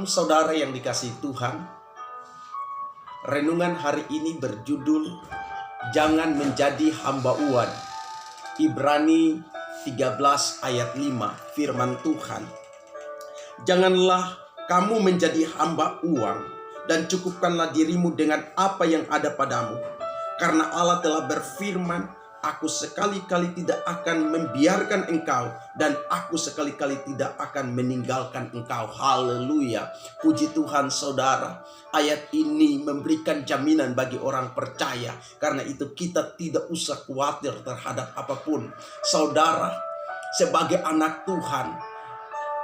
Shalom saudara yang dikasihi Tuhan. Renungan hari ini berjudul Jangan menjadi hamba uang. Ibrani 13 ayat 5, firman Tuhan. Janganlah kamu menjadi hamba uang, dan cukupkanlah dirimu dengan apa yang ada padamu. Karena Allah telah berfirman, Aku sekali-kali tidak akan membiarkan engkau, dan aku sekali-kali tidak akan meninggalkan engkau. Haleluya. Puji Tuhan saudara. Ayat ini memberikan jaminan bagi orang percaya. Karena itu kita tidak usah khawatir terhadap apapun. Saudara, sebagai anak Tuhan,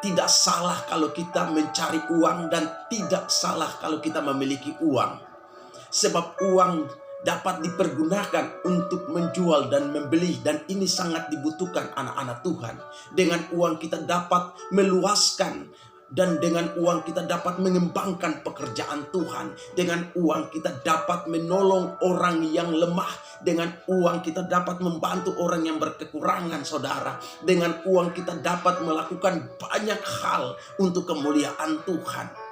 tidak salah kalau kita mencari uang, dan tidak salah kalau kita memiliki uang. Sebab uang dapat dipergunakan untuk menjual dan membeli, dan ini sangat dibutuhkan anak-anak Tuhan. Dengan uang kita dapat meluaskan, dan dengan uang kita dapat mengembangkan pekerjaan Tuhan. Dengan uang kita dapat menolong orang yang lemah. Dengan uang kita dapat membantu orang yang berkekurangan, saudara. Dengan uang kita dapat melakukan banyak hal untuk kemuliaan Tuhan.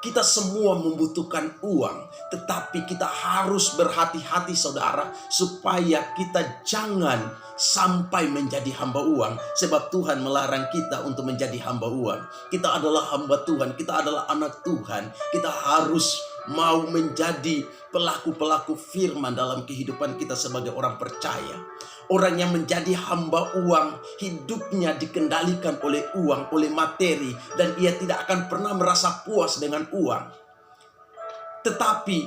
Kita semua membutuhkan uang, tetapi kita harus berhati-hati saudara, supaya kita jangan sampai menjadi hamba uang. Sebab Tuhan melarang kita untuk menjadi hamba uang. Kita adalah hamba Tuhan, kita adalah anak Tuhan. Kita harus mau menjadi pelaku-pelaku firman dalam kehidupan kita sebagai orang percaya. Orang yang menjadi hamba uang, hidupnya dikendalikan oleh uang, oleh materi, dan ia tidak akan pernah merasa puas dengan uang. Tetapi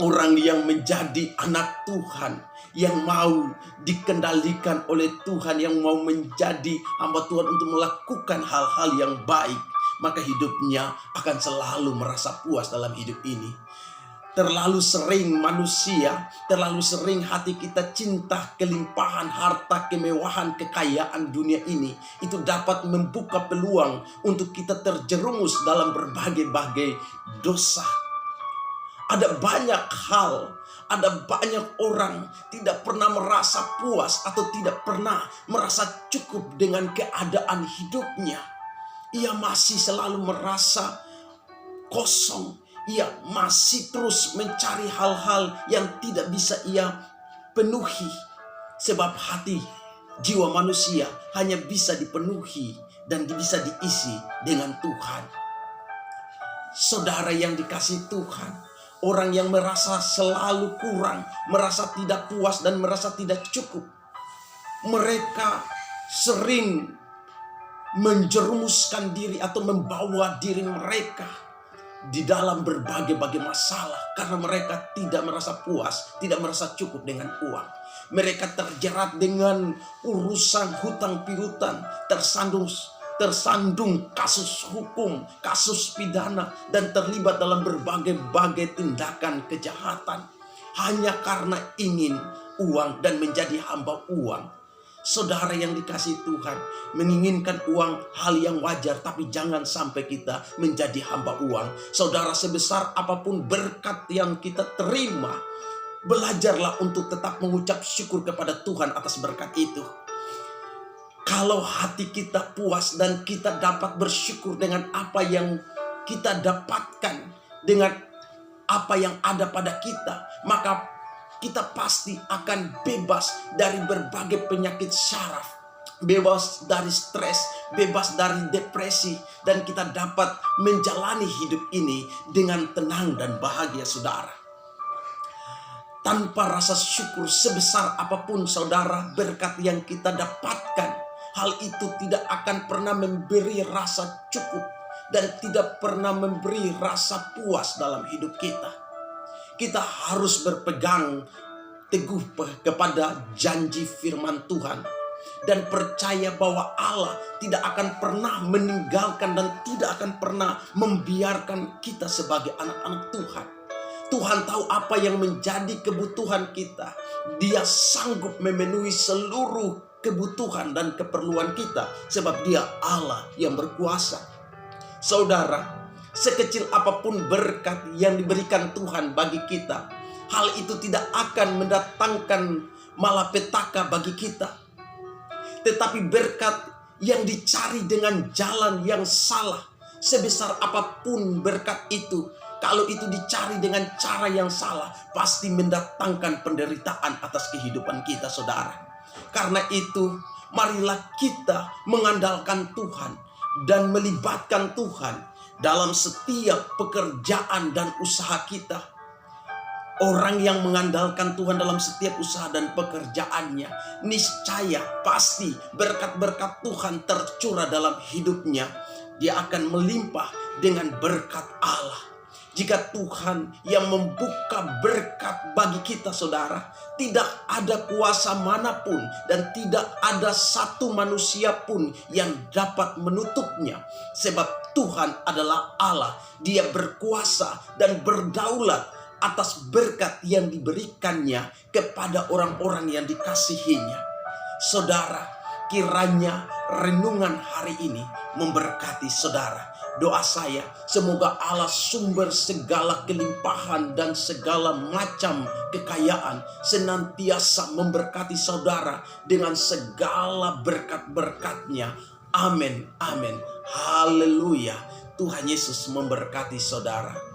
orang yang menjadi anak Tuhan, yang mau dikendalikan oleh Tuhan, yang mau menjadi hamba Tuhan untuk melakukan hal-hal yang baik, maka hidupnya akan selalu merasa puas dalam hidup ini. Terlalu sering manusia, terlalu sering hati kita cinta kelimpahan, harta, kemewahan, kekayaan dunia ini. Itu dapat membuka peluang untuk kita terjerumus dalam berbagai-bagai dosa. Ada banyak hal, ada banyak orang tidak pernah merasa puas atau tidak pernah merasa cukup dengan keadaan hidupnya. Ia masih selalu merasa kosong. Ia masih terus mencari hal-hal yang tidak bisa ia penuhi. Sebab hati jiwa manusia hanya bisa dipenuhi dan bisa diisi dengan Tuhan. Saudara yang dikasihi Tuhan, orang yang merasa selalu kurang, merasa tidak puas dan merasa tidak cukup, mereka sering menjerumuskan diri atau membawa diri mereka di dalam berbagai-bagai masalah, karena mereka tidak merasa puas, tidak merasa cukup dengan uang. Mereka terjerat dengan urusan hutang piutang, tersandung kasus hukum, kasus pidana, dan terlibat dalam berbagai-bagai tindakan kejahatan hanya karena ingin uang dan menjadi hamba uang. Saudara yang dikasihi Tuhan, menginginkan uang hal yang wajar, tapi jangan sampai kita menjadi hamba uang. Saudara, sebesar apapun berkat yang kita terima, belajarlah untuk tetap mengucap syukur kepada Tuhan atas berkat itu. Kalau hati kita puas dan kita dapat bersyukur dengan apa yang kita dapatkan, dengan apa yang ada pada kita, maka kita pasti akan bebas dari berbagai penyakit syaraf, bebas dari stres, bebas dari depresi, dan kita dapat menjalani hidup ini dengan tenang dan bahagia, saudara. Tanpa rasa syukur sebesar apapun, saudara, berkat yang kita dapatkan, hal itu tidak akan pernah memberi rasa cukup dan tidak pernah memberi rasa puas dalam hidup kita. Kita harus berpegang teguh kepada janji firman Tuhan dan percaya bahwa Allah tidak akan pernah meninggalkan dan tidak akan pernah membiarkan kita sebagai anak-anak Tuhan. Tuhan tahu apa yang menjadi kebutuhan kita. Dia sanggup memenuhi seluruh kebutuhan dan keperluan kita, sebab Dia Allah yang berkuasa. Saudara, sekecil apapun berkat yang diberikan Tuhan bagi kita, hal itu tidak akan mendatangkan malapetaka bagi kita. Tetapi berkat yang dicari dengan jalan yang salah, sebesar apapun berkat itu, kalau itu dicari dengan cara yang salah, pasti mendatangkan penderitaan atas kehidupan kita, saudara. Karena itu, marilah kita mengandalkan Tuhan dan melibatkan Tuhan dalam setiap pekerjaan dan usaha kita. Orang yang mengandalkan Tuhan dalam setiap usaha dan pekerjaannya, niscaya pasti berkat-berkat Tuhan tercurah dalam hidupnya. Dia akan melimpah dengan berkat Allah. Jika Tuhan yang membuka berkat bagi kita, saudara, tidak ada kuasa manapun dan tidak ada satu manusia pun yang dapat menutupnya. Sebab Tuhan adalah Allah. Dia berkuasa dan berdaulat atas berkat yang diberikannya kepada orang-orang yang dikasihinya. Saudara, kiranya renungan hari ini memberkati saudara. Doa saya, semoga Allah sumber segala kelimpahan dan segala macam kekayaan senantiasa memberkati saudara dengan segala berkat-berkatnya. Amin, amin, haleluya. Tuhan Yesus memberkati saudara.